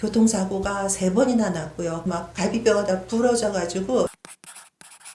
교통사고가 3번이나 났고요. 막 갈비뼈가 다 부러져가지고.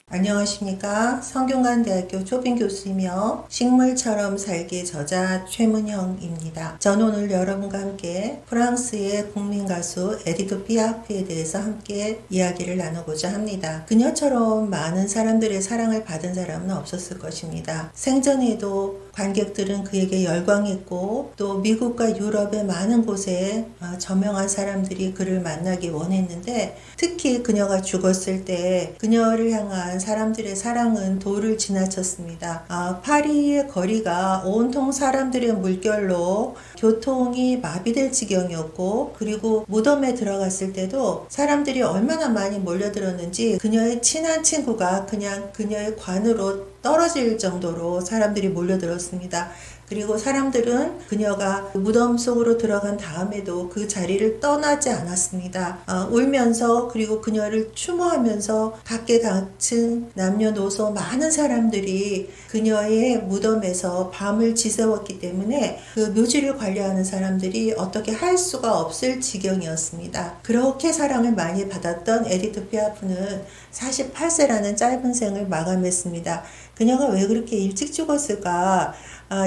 안녕하십니까. 성균관대학교 초빙 교수이며 식물처럼 살기 저자 최문형입니다. 저는 오늘 여러분과 함께 프랑스의 국민 가수 에디트 피아프에 대해서 함께 이야기를 나누고자 합니다. 그녀처럼 많은 사람들의 사랑을 받은 사람은 없었을 것입니다. 생전에도 관객들은 그에게 열광했고 또 미국과 유럽의 많은 곳에 저명한 사람들이 그를 만나기 원했는데, 특히 그녀가 죽었을 때 그녀를 향한 사람들의 사랑은 도를 지나쳤습니다. 파리의 거리가 온통 사람들의 물결로 교통이 마비될 지경이었고, 그리고 무덤에 들어갔을 때도 사람들이 얼마나 많이 몰려들었는지 그녀의 친한 친구가 그냥 그녀의 관으로 떨어질 정도로 사람들이 몰려들었습니다. 그리고 사람들은 그녀가 무덤 속으로 들어간 다음에도 그 자리를 떠나지 않았습니다. 울면서, 그리고 그녀를 추모하면서 각계각층 남녀노소 많은 사람들이 그녀의 무덤에서 밤을 지새웠기 때문에 그 묘지를 관리하는 사람들이 어떻게 할 수가 없을 지경이었습니다. 그렇게 사랑을 많이 받았던 에디트 피아프는 48세라는 짧은 생을 마감했습니다. 그녀가 왜 그렇게 일찍 죽었을까?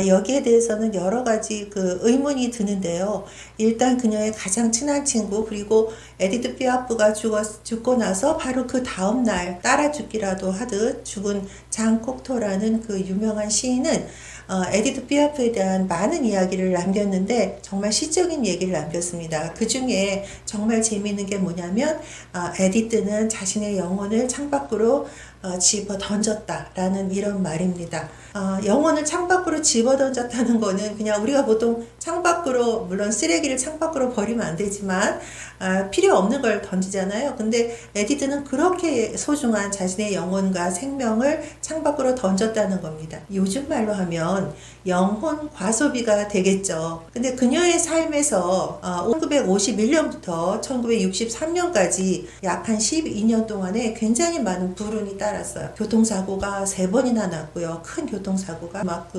여기에 대해서는 여러 가지 의문이 드는데요. 일단 그녀의 가장 친한 친구, 그리고 에디트 피아프가 죽고 나서 바로 그 다음 날 따라 죽기라도 하듯 죽은 장 콕토라는 그 유명한 시인은 에디트 피아프에 대한 많은 이야기를 남겼는데 정말 시적인 얘기를 남겼습니다. 그 중에 정말 재미있는 게 뭐냐면 에디트는 자신의 영혼을 창밖으로 집어 던졌다라는 이런 말입니다. 영혼을 창밖으로 집어 던졌다는 거는 그냥 우리가 보통 창밖으로, 물론 쓰레기를 창밖으로 버리면 안 되지만 필요 없는 걸 던지잖아요. 근데 에디트는 그렇게 소중한 자신의 영혼과 생명을 창밖으로 던졌다는 겁니다. 요즘 말로 하면 영혼 과소비가 되겠죠. 근데 그녀의 삶에서 1951년부터 1963년까지 약 한 12년 동안에 굉장히 많은 불운이 따랐어요. 교통사고가 3번이나 났고요. 큰 교통사고가 막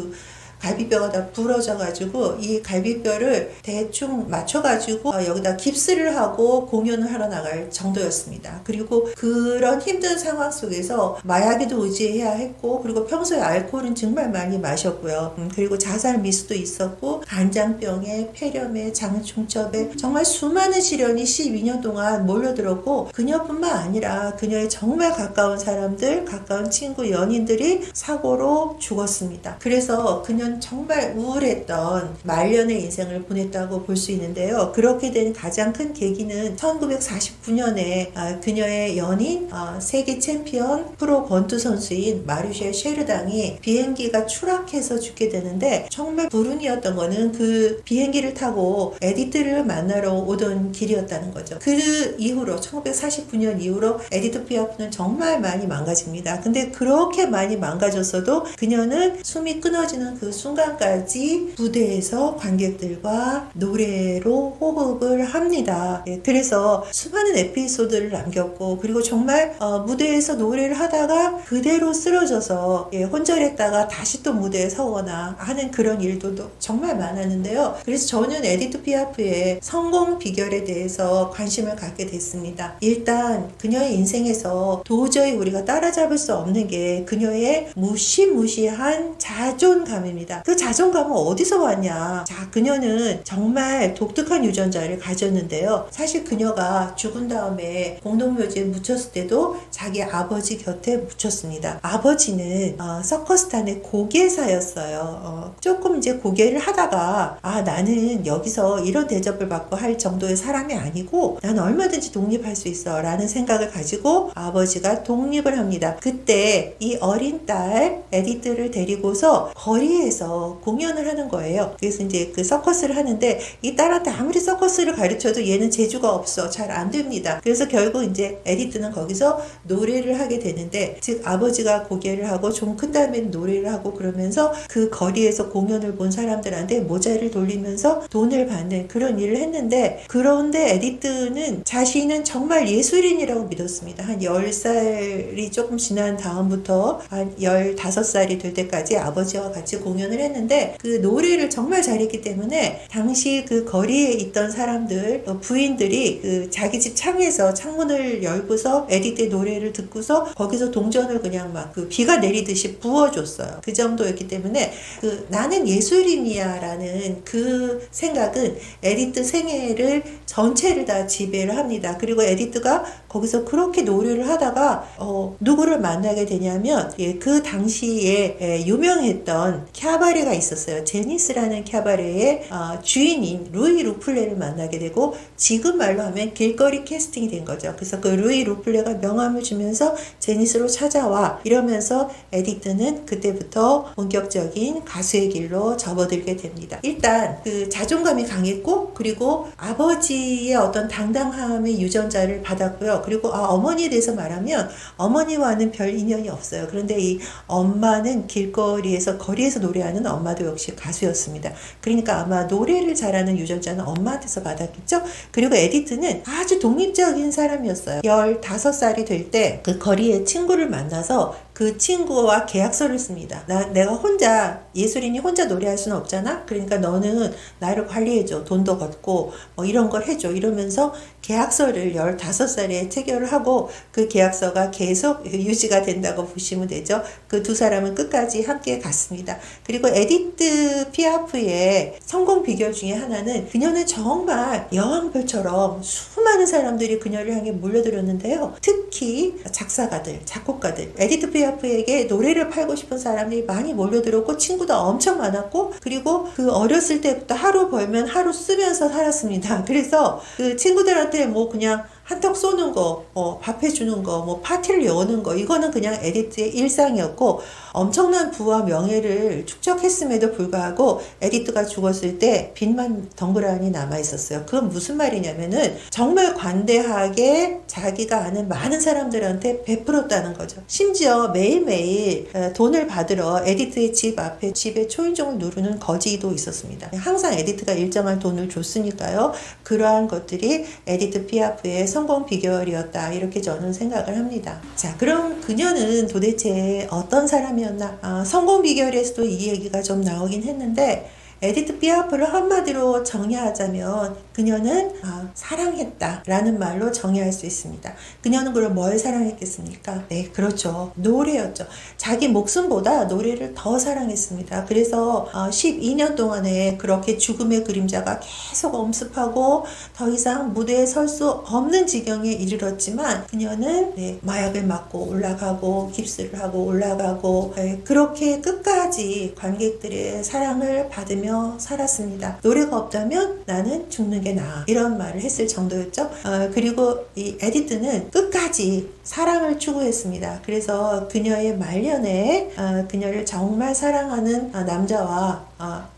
갈비뼈가 다 부러져가지고 이 갈비뼈를 대충 맞춰가지고 여기다 깁스를 하고 공연을 하러 나갈 정도였습니다. 그리고 그런 힘든 상황 속에서 마약에도 의지해야 했고, 그리고 평소에 알코올은 정말 많이 마셨고요. 그리고 자살 미수도 있었고, 간장병에 폐렴에 장중첩에 정말 수많은 시련이 12년 동안 몰려들었고, 그녀뿐만 아니라 그녀의 정말 가까운 사람들, 가까운 친구, 연인들이 사고로 죽었습니다. 그래서 그녀는 정말 우울했던 말년의 인생을 보냈다고 볼 수 있는데요. 그렇게 된 가장 큰 계기는 1949년에 그녀의 연인, 세계 챔피언 프로 권투 선수인 마르셀 셰르당이 비행기가 추락해서 죽게 되는데, 정말 불운이었던 거는 그 비행기를 타고 에디트를 만나러 오던 길이었다는 거죠. 그 이후로 1949년 이후로 에디트 피아프는 정말 많이 망가집니다. 근데 그렇게 많이 망가졌어도 그녀는 숨이 끊어지는 그 순간까지 무대에서 관객들과 노래로 호흡을 합니다. 그래서 수많은 에피소드를 남겼고, 그리고 정말 무대에서 노래를 하다가 그대로 쓰러져서 혼절했다가 다시 또 무대에 서거나 하는 그런 일도 정말 많았는데요. 그래서 저는 에디트 피아프의 성공 비결에 대해서 관심을 갖게 됐습니다. 일단 그녀의 인생에서 도저히 우리가 따라잡을 수 없는 게 그녀의 무시무시한 자존감입니다. 그 자존감은 어디서 왔냐? 자, 그녀는 정말 독특한 유전자를 가졌는데요. 사실 그녀가 죽은 다음에 공동묘지에 묻혔을 때도 자기 아버지 곁에 묻혔습니다. 아버지는 서커스단의 고개사였어요. 조금 이제 고개를 하다가 나는 여기서 이런 대접을 받고 할 정도의 사람이 아니고 나는 얼마든지 독립할 수 있어 라는 생각을 가지고 아버지가 독립을 합니다. 그때 이 어린 딸 에디트를 데리고서 거리에서 공연을 하는 거예요. 그래서 이제 그 서커스를 하는데 이 딸한테 아무리 서커스를 가르쳐도 얘는 재주가 없어. 잘 안 됩니다. 그래서 결국 이제 에디트는 거기서 노래를 하게 되는데, 즉 아버지가 고개를 하고 좀 큰 다음에 노래를 하고 그러면서 그 거리에서 공연을 본 사람들한테 모자를 돌리면서 돈을 받는 그런 일을 했는데, 그런데 에디트는 자신은 정말 예술인이라고 믿었습니다. 한 10살이 조금 지난 다음부터 한 15살이 될 때까지 아버지와 같이 공연을 공연을 했는데 그 노래를 정말 잘했기 때문에 당시 그 거리에 있던 사람들, 부인들이 그 자기 집 창에서 창문을 열고서 에디트의 노래를 듣고서 거기서 동전을 그냥 막 그 비가 내리듯이 부어줬어요. 그 정도였기 때문에 그 나는 예술인이야라는 그 생각은 에디트 생애를 전체를 다 지배를 합니다. 그리고 에디트가 거기서 그렇게 노래를 하다가 누구를 만나게 되냐면 그 당시에 유명했던 캬바레가 있었어요. 제니스라는 캬바레의 주인인 루이 루플레를 만나게 되고 지금 말로 하면 길거리 캐스팅이 된 거죠. 그래서 그 루이 루플레가 명함을 주면서 제니스로 찾아와 이러면서 에디트는 그때부터 본격적인 가수의 길로 접어들게 됩니다. 일단 그 자존감이 강했고 그리고 아버지의 어떤 당당함의 유전자를 받았고요. 그리고 어머니에 대해서 말하면 어머니와는 별 인연이 없어요. 그런데 이 엄마는 길거리에서 거리에서 노래하는 엄마도 역시 가수였습니다. 그러니까 아마 노래를 잘하는 유전자는 엄마한테서 받았겠죠. 그리고 에디트는 아주 독립적인 사람이었어요. 15살이 될 때 그 거리에 친구를 만나서 그 친구와 계약서를 씁니다. 내가 혼자 예술인이 혼자 노래할 수는 없잖아. 그러니까 너는 나를 관리해줘. 돈도 걷고 뭐 이런 걸 해줘. 이러면서 계약서를 15살에 체결을 하고 그 계약서가 계속 유지가 된다고 보시면 되죠. 그 두 사람은 끝까지 함께 갔습니다. 그리고 에디트 피아프의 성공 비결 중에 하나는 그녀는 정말 여왕별처럼 수많은 사람들이 그녀를 향해 몰려들었는데요. 특히 작사가들, 작곡가들, 에디트 피아프에게 노래를 팔고 싶은 사람들이 많이 몰려들었고 친구도 엄청 많았고 그리고 그 어렸을 때부터 하루 벌면 하루 쓰면서 살았습니다. 그래서 그 친구들한테 뭐 그냥 한턱 쏘는 거, 밥 해주는 거, 뭐 파티를 여는 거 이거는 그냥 에디트의 일상이었고 엄청난 부와 명예를 축적했음에도 불구하고 에디트가 죽었을 때 빚만 덩그러니 남아있었어요. 그건 무슨 말이냐면은 정말 관대하게 자기가 아는 많은 사람들한테 베풀었다는 거죠. 심지어 매일매일 돈을 받으러 에디트의 집 앞에 집에 초인종을 누르는 거지도 있었습니다. 항상 에디트가 일정한 돈을 줬으니까요. 그러한 것들이 에디트 피아프의 성공 비결이었다 이렇게 저는 생각을 합니다. 자, 그럼 그녀는 도대체 어떤 사람이었나? 성공 비결에서도 이 얘기가 좀 나오긴 했는데 에디트 피아프를 한마디로 정의하자면 그녀는 사랑했다 라는 말로 정의할 수 있습니다. 그녀는 그럼 뭘 사랑했겠습니까? 네, 그렇죠. 노래였죠. 자기 목숨보다 노래를 더 사랑했습니다. 그래서 12년 동안에 그렇게 죽음의 그림자가 계속 엄습하고 더 이상 무대에 설 수 없는 지경에 이르렀지만 그녀는 마약을 맞고 올라가고 깁스를 하고 올라가고 그렇게 끝까지 관객들의 사랑을 받으며 살았습니다. 노래가 없다면 나는 죽는 게 나아 이런 말을 했을 정도였죠. 그리고 이 에디트는 끝까지 사랑을 추구했습니다. 그래서 그녀의 말년에 그녀를 정말 사랑하는 남자와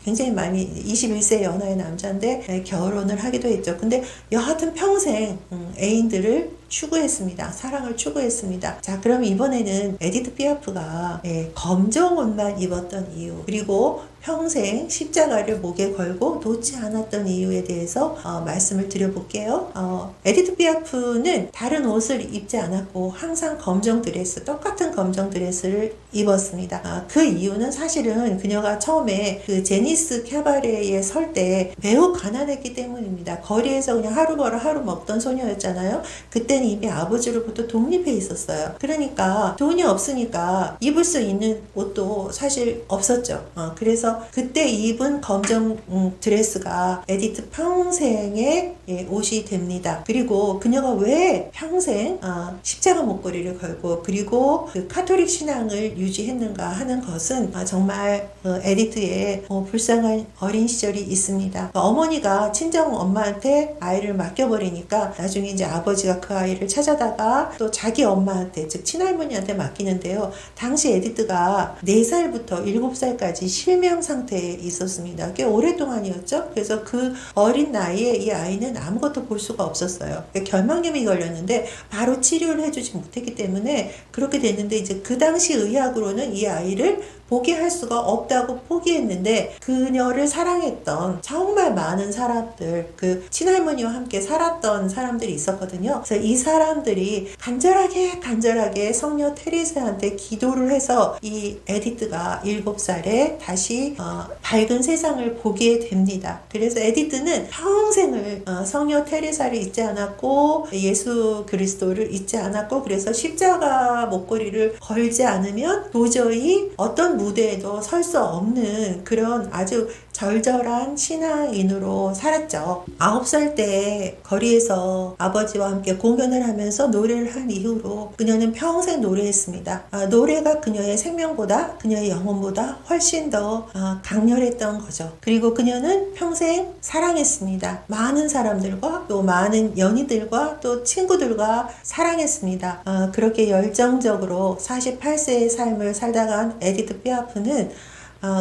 굉장히 많이 21세 연하의 남자인데 결혼을 하기도 했죠. 근데 여하튼 평생 애인들을 추구했습니다. 사랑을 추구했습니다. 자, 그럼 이번에는 에디트 피아프가 검정 옷만 입었던 이유 그리고 평생 십자가를 목에 걸고 놓지 않았던 이유에 대해서 말씀을 드려볼게요. 에디트 피아프는 다른 옷을 입지 않았고 항상 검정 드레스, 똑같은 검정 드레스를 입었습니다. 그 이유는 사실은 그녀가 처음에 그 제니스 캬바레에 설 때 매우 가난했기 때문입니다. 거리에서 그냥 하루 벌어 하루 먹던 소녀였잖아요. 그때는 이미 아버지로부터 독립해 있었어요. 그러니까 돈이 없으니까 입을 수 있는 옷도 사실 없었죠. 그래서 그때 입은 검정 드레스가 에디트 평생의 옷이 됩니다. 그리고 그녀가 왜 평생 십자가 목걸이를 걸고 그리고 그 카톨릭 신앙을 유지했는가 하는 것은 정말 에디트의 불쌍한 어린 시절이 있습니다. 어머니가 친정 엄마한테 아이를 맡겨버리니까 나중에 이제 아버지가 그 아이를 찾아다가 또 자기 엄마한테 즉 친할머니한테 맡기는데요. 당시 에디트가 4살부터 7살까지 실명 상태에 있었습니다. 꽤 오랫동안이었죠. 그래서 그 어린 나이에 이 아이는 아무것도 볼 수가 없었어요. 결막염이 걸렸는데 바로 치료를 해주지 못했기 때문에 그렇게 됐는데 이제 그 당시 의학으로는 이 아이를 포기할 수가 없다고 포기했는데 그녀를 사랑했던 정말 많은 사람들, 그 친할머니와 함께 살았던 사람들이 있었거든요. 그래서 이 사람들이 간절하게 성녀 테레사한테 기도를 해서 이 에디트가 7살에 다시 밝은 세상을 보게 됩니다. 그래서 에디트는 평생을 성녀 테레사를 잊지 않았고 예수 그리스도를 잊지 않았고, 그래서 십자가 목걸이를 걸지 않으면 도저히 어떤 무대에도 설 수 없는 그런 아주 절절한 신앙인으로 살았죠. 9살 때 거리에서 아버지와 함께 공연을 하면서 노래를 한 이후로 그녀는 평생 노래했습니다. 노래가 그녀의 생명보다, 그녀의 영혼보다 훨씬 더 강렬했던 거죠. 그리고 그녀는 평생 사랑했습니다. 많은 사람들과 또 많은 연인들과 또 친구들과 사랑했습니다. 그렇게 열정적으로 48세의 삶을 살다간 에디트 피아프는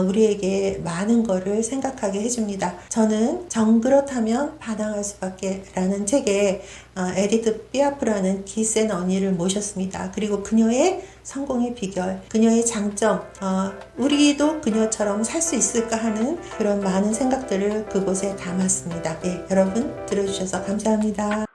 우리에게 많은 거를 생각하게 해줍니다. 저는 정그렇다면 반항할 수밖에 라는 책에 에디트 피아프라는 기센 언니를 모셨습니다. 그리고 그녀의 성공의 비결, 그녀의 장점, 우리도 그녀처럼 살 수 있을까 하는 그런 많은 생각들을 그곳에 담았습니다. 예, 여러분 들어주셔서 감사합니다.